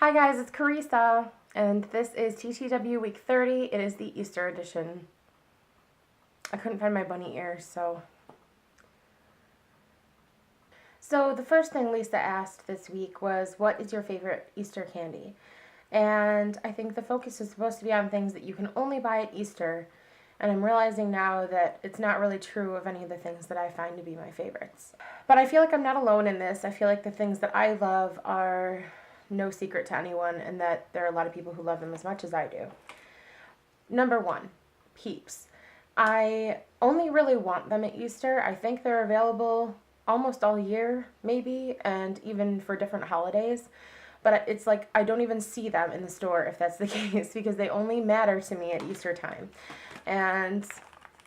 Hi guys, it's Carissa, and this is TTW week 30. It is the Easter edition. I couldn't find my bunny ears, so the first thing Lisa asked this week was, what is your favorite Easter candy? And I think the focus is supposed to be on things that you can only buy at Easter, and I'm realizing now that it's not really true of any of the things that I find to be my favorites. But I feel like I'm not alone in this. I feel like the things that I love are no secret to anyone, and that there are a lot of people who love them as much as I do. Number one, Peeps. I only really want them at Easter. I think they're available almost all year, maybe, and even for different holidays. But it's like I don't even see them in the store if that's the case, because they only matter to me at Easter time. And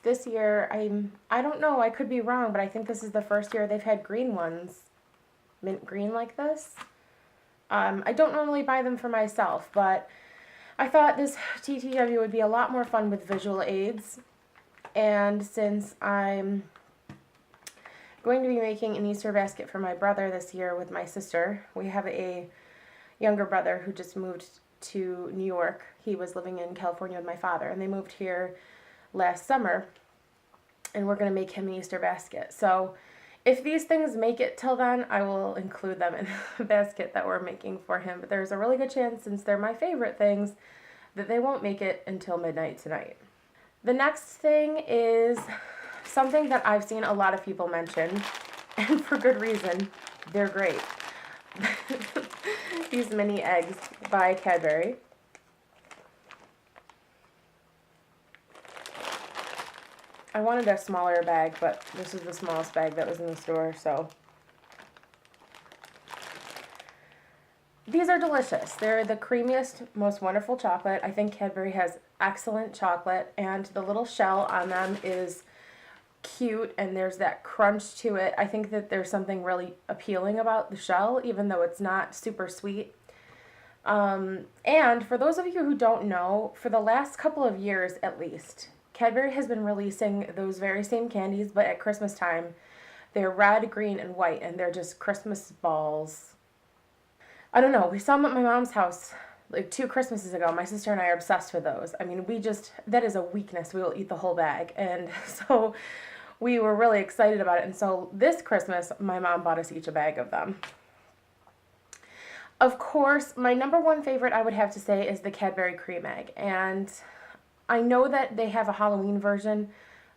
this year, I don't know, I could be wrong, but I think this is the first year they've had green ones, mint green like this. I don't normally buy them for myself, but I thought this TTW would be a lot more fun with visual aids. And since I'm going to be making an Easter basket for my brother this year with my sister, we have a younger brother who just moved to New York. He was living in California with my father, and they moved here last summer, and we're going to make him an Easter basket. So if these things make it till then, I will include them in the basket that we're making for him. But there's a really good chance, since they're my favorite things, that they won't make it until midnight tonight. The next thing is something that I've seen a lot of people mention, and for good reason. They're great. These mini eggs by Cadbury. I wanted a smaller bag, but this is the smallest bag that was in the store, so. These are delicious. They're the creamiest, most wonderful chocolate. I think Cadbury has excellent chocolate, and the little shell on them is cute, and there's that crunch to it. I think that there's something really appealing about the shell, even though it's not super sweet. And for those of you who don't know, for the last couple of years at least, Cadbury has been releasing those very same candies, but at Christmas time. They're red, green, and white, and they're just Christmas balls. I don't know, we saw them at my mom's house like 2 Christmases ago. My sister and I are obsessed with those. I mean, that is a weakness. We will eat the whole bag. And so we were really excited about it. And so this Christmas, my mom bought us each a bag of them. Of course, my number one favorite, I would have to say, is the Cadbury Cream Egg. And I know that they have a Halloween version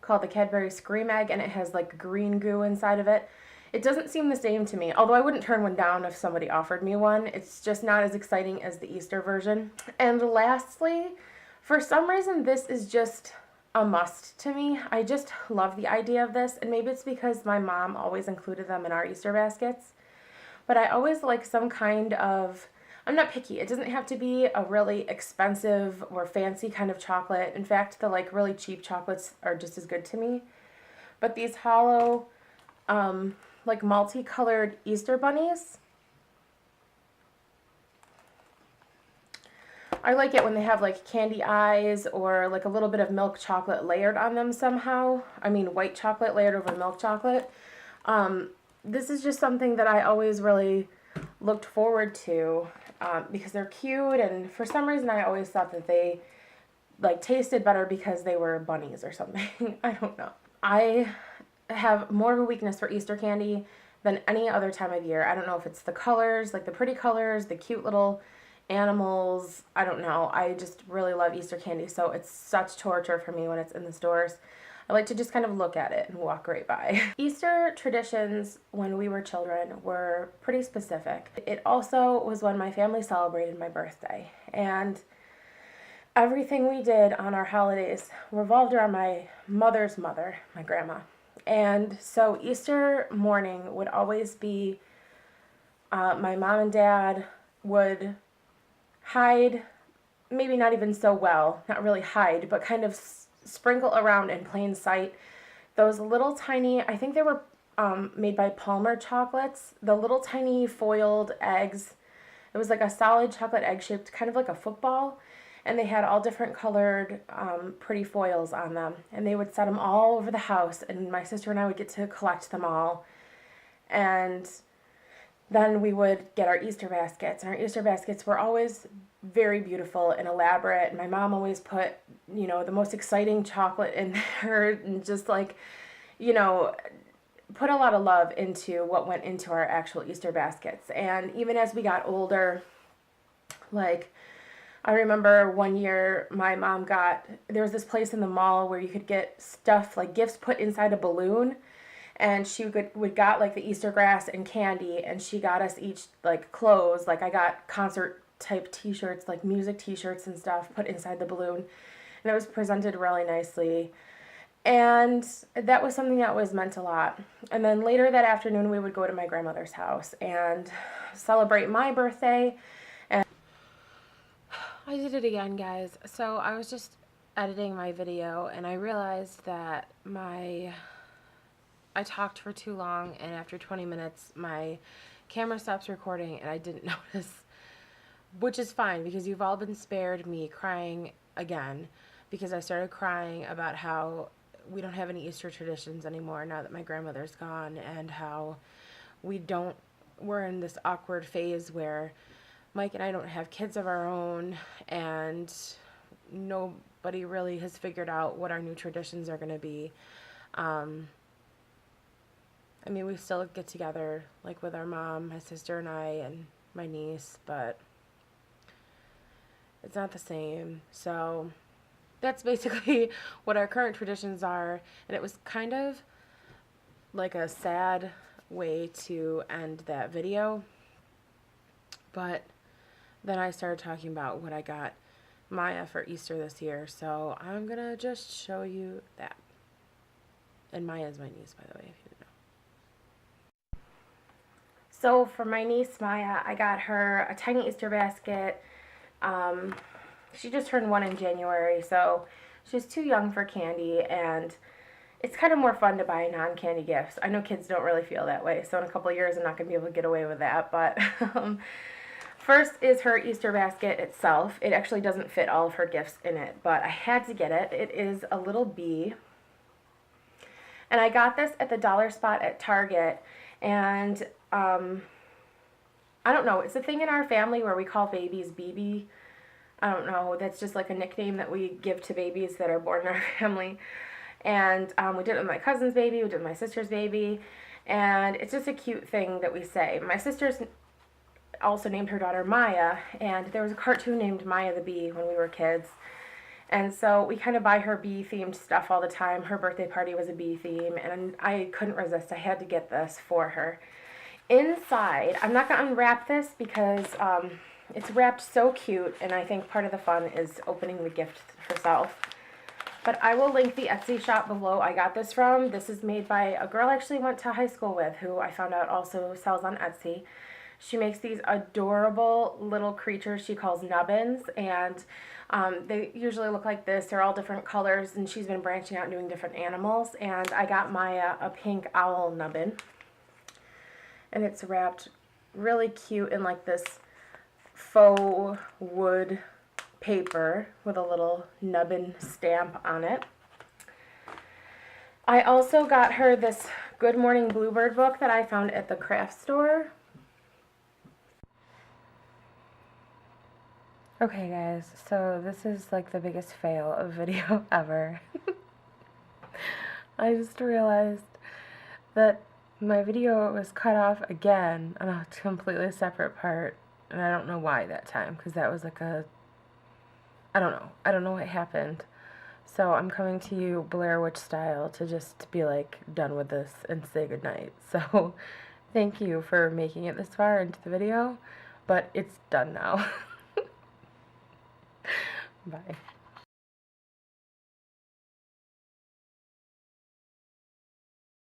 called the Cadbury Scream Egg, and it has like green goo inside of it. It doesn't seem the same to me, although I wouldn't turn one down if somebody offered me one. It's just not as exciting as the Easter version. And lastly, for some reason, this is just a must to me. I just love the idea of this, and maybe it's because my mom always included them in our Easter baskets. But I always like some kind of, I'm not picky. It doesn't have to be a really expensive or fancy kind of chocolate. In fact, the like really cheap chocolates are just as good to me. But these hollow, like multicolored Easter bunnies, I like it when they have like candy eyes or like a little bit of milk chocolate layered on them somehow. I mean, white chocolate layered over milk chocolate. This is just something that I always really looked forward to because they're cute, and for some reason I always thought that they like tasted better because they were bunnies or something. I don't know. I have more of a weakness for Easter candy than any other time of year. I don't know if it's the colors, like the pretty colors, the cute little animals. I don't know. I just really love Easter candy, so it's such torture for me when it's in the stores. I like to just kind of look at it and walk right by. Easter traditions when we were children were pretty specific. It also was when my family celebrated my birthday, and everything we did on our holidays revolved around my mother's mother, my grandma. And so Easter morning would always be, my mom and dad would hide, maybe not even so well, not really hide, but kind of sprinkle around in plain sight those little tiny, I think they were made by Palmer chocolates, the little tiny foiled eggs. It was like a solid chocolate egg shaped, kind of like a football, and they had all different colored pretty foils on them, and they would set them all over the house, and my sister and I would get to collect them all. And then we would get our Easter baskets. And our Easter baskets were always very beautiful and elaborate. My mom always put, you know, the most exciting chocolate in there, and just like, you know, put a lot of love into what went into our actual Easter baskets. And even as we got older, like, I remember one year my mom there was this place in the mall where you could get stuff, like gifts put inside a balloon, and she would got like the Easter grass and candy, and she got us each like clothes. Like, I got concert type t-shirts, like music t-shirts and stuff, put inside the balloon, and it was presented really nicely. And that was something that always meant a lot. And then later that afternoon we would go to my grandmother's house and celebrate my birthday. And I did it again, guys. So I was just editing my video and I realized that I talked for too long, and after 20 minutes my camera stops recording and I didn't notice, which is fine because you've all been spared me crying again, because I started crying about how we don't have any Easter traditions anymore now that my grandmother's gone, and how we're in this awkward phase where Mike and I don't have kids of our own, and nobody really has figured out what our new traditions are going to be. I mean, we still get together, like with our mom, my sister and I, and my niece, but it's not the same. So that's basically what our current traditions are, and it was kind of like a sad way to end that video. But then I started talking about what I got Maya for Easter this year, so I'm gonna just show you that. And Maya's my niece, by the way, if you didn't know. So for my niece Maya, I got her a tiny Easter basket. She just turned 1 in January, so she's too young for candy, and it's kind of more fun to buy non-candy gifts. I know kids don't really feel that way, so in a couple of years I'm not going to be able to get away with that, but first is her Easter basket itself. It actually doesn't fit all of her gifts in it, but I had to get it. It is a little bee, and I got this at the dollar spot at Target, and I don't know, it's a thing in our family where we call babies BB. I don't know, that's just like a nickname that we give to babies that are born in our family. And we did it with my cousin's baby, we did it with my sister's baby, and it's just a cute thing that we say. My sister's also named her daughter Maya, and there was a cartoon named Maya the Bee when we were kids. And so we kind of buy her bee-themed stuff all the time. Her birthday party was a bee theme, and I couldn't resist. I had to get this for her. Inside, I'm not going to unwrap this because it's wrapped so cute, and I think part of the fun is opening the gift herself. But I will link the Etsy shop below I got this from. This is made by a girl I actually went to high school with, who I found out also sells on Etsy. She makes these adorable little creatures she calls nubbins, and they usually look like this. They're all different colors, and she's been branching out and doing different animals. And I got Maya a pink owl nubbin, and it's wrapped really cute in like this faux wood paper with a little nubbin stamp on it. I also got her this Good Morning Bluebird book that I found at the craft store. Okay guys, so this is like the biggest fail of video ever. I just realized that my video was cut off again on a completely separate part, and I don't know why that time, because that was like I don't know what happened. So I'm coming to you Blair Witch style to just be like done with this and say goodnight. So thank you for making it this far into the video, but it's done now. Bye.